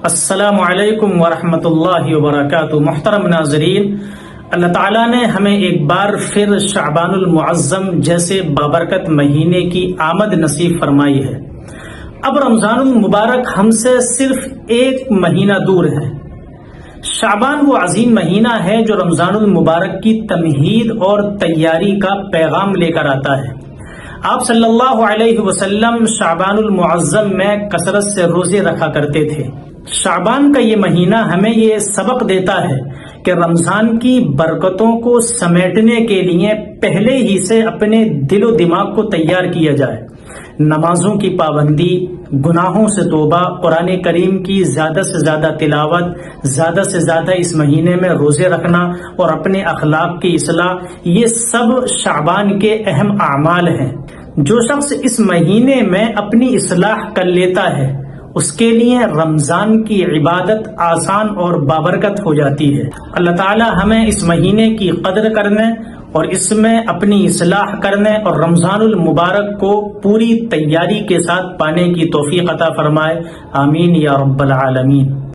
السلام علیکم ورحمۃ اللہ وبرکاتہ۔ محترم ناظرین، اللہ تعالیٰ نے ہمیں ایک بار پھر شعبان المعظم جیسے بابرکت مہینے کی آمد نصیب فرمائی ہے۔ اب رمضان المبارک ہم سے صرف ایک مہینہ دور ہے۔ شعبان وہ عظیم مہینہ ہے جو رمضان المبارک کی تمہید اور تیاری کا پیغام لے کر آتا ہے۔ آپ صلی اللہ علیہ وسلم شعبان المعظم میں کثرت سے روزے رکھا کرتے تھے۔ شعبان کا یہ مہینہ ہمیں یہ سبق دیتا ہے کہ رمضان کی برکتوں کو سمیٹنے کے لیے پہلے ہی سے اپنے دل و دماغ کو تیار کیا جائے۔ نمازوں کی پابندی، گناہوں سے توبہ، قرآن کریم کی زیادہ سے زیادہ تلاوت، زیادہ سے زیادہ اس مہینے میں روزے رکھنا اور اپنے اخلاق کی اصلاح، یہ سب شعبان کے اہم اعمال ہیں۔ جو شخص اس مہینے میں اپنی اصلاح کر لیتا ہے اس کے لیے رمضان کی عبادت آسان اور بابرکت ہو جاتی ہے۔ اللہ تعالی ہمیں اس مہینے کی قدر کرنے اور اس میں اپنی اصلاح کرنے اور رمضان المبارک کو پوری تیاری کے ساتھ پانے کی توفیق عطا فرمائے، آمین یا رب العالمین۔